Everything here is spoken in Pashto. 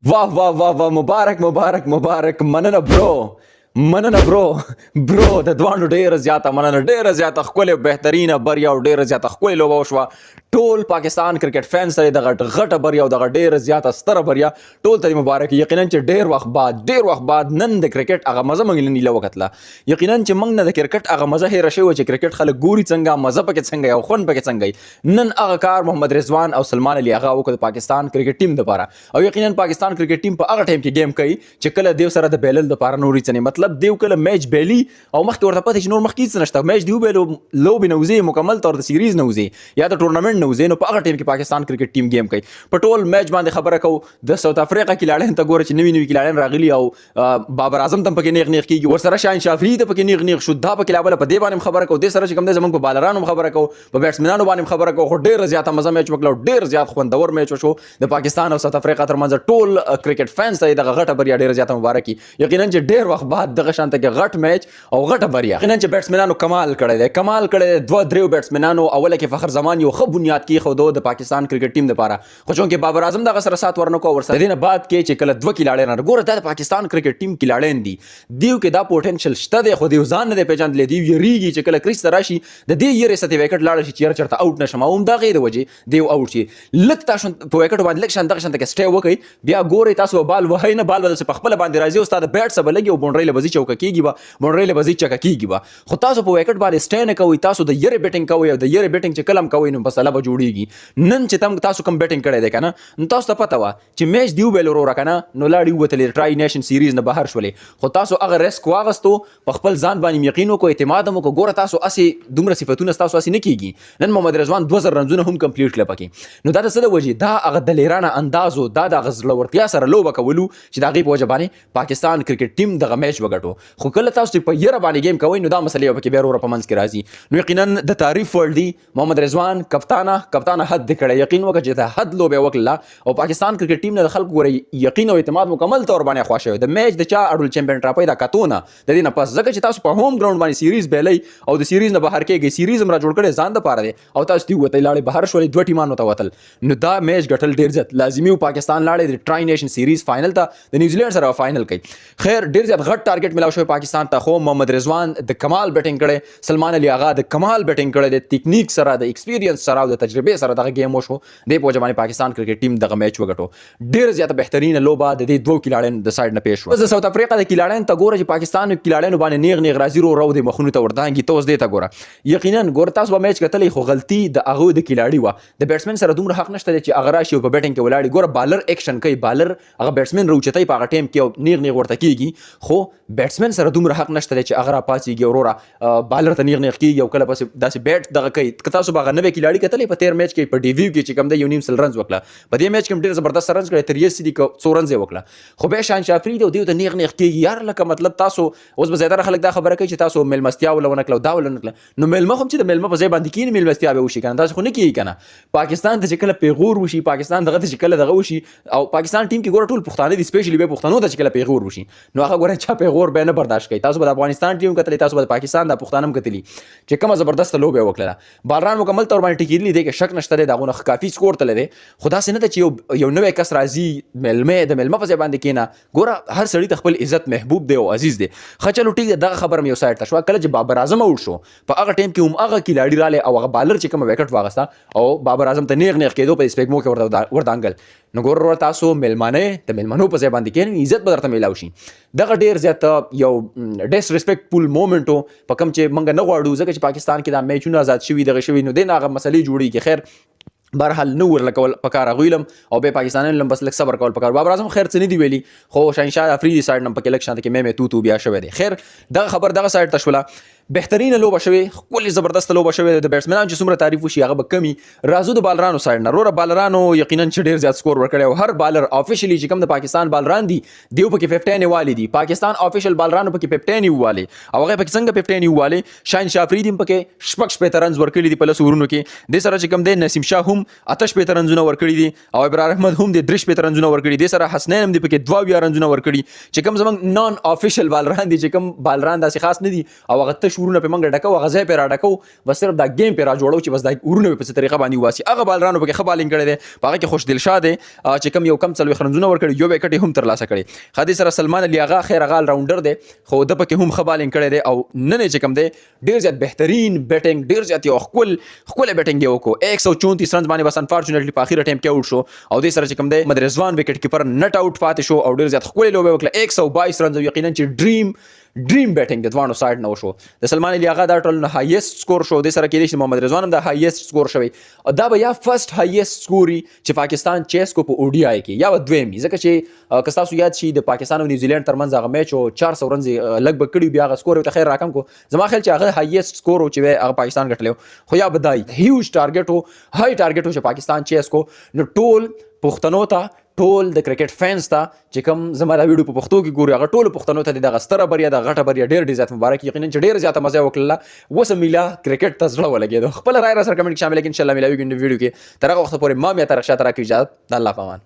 वाह वाह वाह वाह مبارک مبارک مبارک مننه برو د دوانو ډیره زیاته مننه ډیره زیاته ښکلې بهترینه بریا او ډیره زیاته ښکلې لوبه وشوه ټول پاکستان کرکټ فینس ته دغه غټه بریا او دغه ډیره زیاته ستره بریا ټول ته مبارک یقینا چې ډیر وخت بعد نن د کرکټ هغه مزه موږ نه وکتله یقینا چې موږ نه د کرکټ هغه مزه هېره شوې چې کرکټ خلک ګوري څنګه مزه پکې څنګه او خون پکې څنګه نن هغه کار محمد رضوان او سلمان علي هغه وکړ د پاکستان کرکټ ټیم لپاره او یقینا پاکستان کرکټ ټیم په هغه ټایم کې گیم کوي چې کله دیو سره د بیلل لپاره نوري څنې مطلب دیو کله میچ بیلی او مخکې ورته پته چې نور مخکې څه نشته میچ دیو بیلو لوبې نه وځي مکمل طور د سیریز نه وځي یا د ټورنمنټ نه وځي نو په هغه ټایم کې پاکستان کرکټ ټیم گیم کوي په ټول میچ باندې خبره کوو د ساوث افریقا کلاړین ته ګوره چې نوي کلاړین راغلي او بابر اعظم تم پکې نیغ کیږي ورسره شاهین شافعي ته پکې نیغ شو دا پکې لا په دې باندې خبره کوو د سره چې کوم د زمونږ په بالرانو خبره کوو په بیټسمنانو باندې خبره کوو خو ډېر زیاته مزه میچ وکړو ډېر زیات خوندور میچ وشو د پاکستان او ساوث افریقا ترمنځ ټول کرکټ فینس ته دغه غټه بریا ډېر زیاته مبارکي یقینا چې ډېر وخت بعد دغه شانته کې غټ میچ او غټه بریا یقینا چې بیټسمنانو کمال کړی دی دوه دریو بیټسمنانو اوله کې فخر زمان یو ښه بنیاد کې خو د پاکستان کرکټ ټیم لپاره خو چونکې بابر اعظم دغه سره سات ورنکو ورسره دینه بعد کې چې کله دوه کلاړین ګوره د پاکستان کرکټ ټیم کلاړین دي دیو کې دا پوتنشل شته دی خو دیو ځان نه پیژندل دی یریږي چې کله کریس راشي د دې یری سرټیفیکټ لاړ شي چې چرته اوټ نشم او دا غیر وجه دیو اوټ شي لکه تاسو په وکټ باندې لکه شان دغه شان کې سټي وکي بیا ګوره تاسو بال وهی نه بال ول په خپل باندې راځي استاد بیټ سره لګي او بونډري لبزي چوکا کیږي با بونډري لبزي چکا کیږي خو تاسو په وکټ باندې سټي نه کوي تاسو د یری بیټینګ کوي او د یری بیټینګ چې کلم کوي نو مسله به جوړیږي نن چې تاسو کوم بیټینګ کړی دی کنه نو تاسو ته پته وا چې میچ دیو بیل ورو راکنه نو لاړی وته ټرای نیشن سیریز نه بهر شولې خو تاسو هغه ریسک واغستو په خپل ځان باندې یقین کو اعتماد مو کو ګوره تاسو اسی دومره صفاتونه تاسو اسی نه کیږي نن محمد رضوان 2000 رنزونه هم کمپلیټ کړل پکې نو دا څه د وجه دا هغه د لیرانه اندازو دا د غزلورتیا سره لوبه کولو چې دا غي په وجه باندې پاکستان کرکټ ټیم دغه میچ وګټو خو کله تاسو په یره باندې گیم کوي نو دا مسلې په کې بیرو په منځ کې راځي نو یقینا د تعریف ورل دی محمد رضوان کپتانه حد کړه یقین وکړه چې ته حد لوبه وکړه او پاکستان کرکټ ټیم نه خلک ګوري یقین او اعتماد مکمل تور باندې خوښه د میچ د چا اډول چمپیون ټراپي دا کاتونه د دې نه پس ځکه چې تاسو په هوم ګراوند باندې سیریز بیلې او د سیریز نه بهر کېږي سیریز هم را جوړ کړي ځان د پاره دی او تاسو دی وته لاړې بهر شولې دوه ټیمانو ته وتل نو دا میچ ګټل ډیر زیات لازمي او پاکستان لاړې د ټرای نیشن سیریز فائنل ته د نیوزیلند سره فائنل کوي خیر ډیر زیات غټ ټارګټ ملاو شو پاکستان ته خو محمد رضوان د کمال بیټینګ کړي سلمان علي آغا د کمال بیټینګ کړي د ټیکنیک سره د ایکسپیرینس سره او د تجربه سره دغه گیم وشو د په ځمانه پاکستان کرکټ ټیم دغه میچ وګټو ډیر زیات بهترین لوبه د دې دوه کلاړین د سایډ نه پیښ شو د ساوث افریقا د کلاړین ته ګوره چې پاکستان کلاړین باندې نیغ راځي رو د مخونو ته وردانګي توس دی ته ګوره یقینا ګوره تاسو به میچ کتلې خو غلطي د هغه د کلاړی و د بیټسمن سره دومره حق نشته چې هغه راشي په بیټینګ کې ولاړی ګوره بالر اکشن کوي بالر هغه بیټسمن روچتای په هغه ټیم کې نیغ ورته کیږي خو بیټسمن سره دومره حق نشته چې هغه را پاسيږي اورا بالر ته نیغ کیږي او کله پس داسې بیټ دغه کوي تاسو به نوې کلاړی کتلې په 13 میچ کې په ډیویو کې چې کوم د یونیم سل رنز وکړه په دې میچ کې ډیر زبردست رنز کړی 83 دي کو 100 رنز وکړه خو به شان شافری دی ته نیغ کیږي یار لکه مطلب تاسو اوس به زیاتره خلک دا خبره کوي چې تاسو ملمستیا ولونه کړو دا ولونه نو ملمه هم چې د ملمه په ځای باندې کین ملمستیا به وشي کنه تاسو خو نه کیږي کنه پاکستان ته چې کله پیغور وشي پاکستان دغه چې کله دغه وشي او پاکستان ټیم کې ګوره ټول پښتانه دي سپیشلی به پښتنو ته چې کله پیغور وشي نو هغه ګوره چا پیغور به نه برداشت کوي تاسو به افغانستان ټیم کتلی تاسو به پاکستان د پښتانم کتلی چې کومه زبردست لوبه وکړه بالران مکمل تور باندې ټیکیلی دی کې شک نشته دغه کافي سکور تل دی خدا سينه ته چې یو نوې کس راځي ملمه د ملمه په ځای باندې کینا ګوره هر سړی ته خپل عزت محبوب دی او عزیز دی خچلو ټیک دغه خبر مې یو سایت تشوا کله چې بابر اعظم اوټ شو په هغه ټیم کې هم هغه کلاړی رااله او هغه بالر چې کوم وکټ واغستا او بابر اعظم ته نیغ کېدو په سپیګمو کې ورتانګل نو ګوره تاسو ملمانه د ملمنو په ځای باندې کین عزت به درته میلاو شي دغه ډیر زیات یو ډیس ریسپیکټفول مومنټو په کوم چې منګ نه غواړو ځکه چې پاکستان کې دا میچونه آزاد شوي دغه شوي نو دغه مسلې جوړیږي خیر برحال نو ورلکول پکار غویلم او به پاکستانیان لم بس لک صبر کول پکار بابر اعظم خیر څه نه دی ویلي خو شاهنشاه افریدي سایډ نم پکې لک شانته کې مې تو بیا شوی دی خیر دغه خبر دغه سایډ تشولا بهترین لوبه شوی کلی زبردست لوبه شوی د بیټسمنان چې څومره تعریف وشي هغه به کمی رازو د بالرانو سایډ نه روره بالرانو یقینا چې ډیر زیات سکور ورکړي او هر بالر افیشلی چې کوم د پاکستان بالران دي دیو پکې 15 والی دي پاکستان افیشل بالرانو پکې 15 والی او هغه پکې څنګه 15 والی شاهین شافری دي پکې شپږ شپږ رنز ورکړي دي په لس ورونو کې د سره چې کوم د نسیم شاه هم آتش په رنزونه ورکړي دي او ابرار احمد هم د درش په رنزونه ورکړي دي سره حسنین هم دي پکې 22 رنزونه ورکړي چې کوم زمنګ نان افیشل بالران دي چې کوم بالران داسې خاص نه دي او هغه شورونه په منګه ډکو غزا په را ډکو بس صرف دا گیم په را جوړو چې بس دا ورونه په څه طریقه باندې واسي هغه بالرانو په کې خبالین کړي دي په هغه کې خوش دلشاد چې کم یو کم څلوي خرمزونه ور کړي یو به کټي هم تر لاسه کړي خدي سره سلمان علي اغا خیر غال راونډر دی خو د پکې هم خبالین کړي دي او نن چې کم دی ډیر زیات بهترین بیټینګ ډیر زیات یو خپل بیټینګ یو کو 134 رنز باندې بس انفورچونټلی په اخیره ټایم کې اوټ شو او د سره چې کم دی محمد رضوان وکټ کیپر نټ اوټ پاتې شو او ډیر زیات خپل لوبه وکړه 122 رنز یقینا چې ډریم بیټینګ د دوانو سایډ نه وشو د سلمان علي اغا دا ټول هایست سکور شو د سره کې د محمد رضوان هم د هایست سکور شوی او دا به یا فرست هایست سکوري چې پاکستان چیس کو په او ډي آی کې یا دویمي ځکه چې که تاسو یاد شي د پاکستان او نیوزیلند ترمنځ هغه میچ او 400 رنز لګ بکړي بیا هغه سکور ته خیر راکم کو زما خیال چې هغه هایست سکور او چې هغه پاکستان ګټلو خو یا بدای هیوج ټارګټ او هاي ټارګټ او چې پاکستان چیس کو نو ټول پښتنو ته ټول د کرکټ فینس ته چې کوم زما دا ویډیو په پښتو کې ګوري هغه ټول پښتنو ته د غستره بریا د غټه بریا ډېر زیات مبارک یقینا چې ډېر زیاته مزه وکړه وسه میلا کرکټ ته زړه ولګېدو خپل رائے را سره کمنټ کې شامل کړئ ان شاء الله ملاوي ګنده ویډیو کې تر هغه وخت پورې ما میا تر شاته راکې اجازه د الله پامان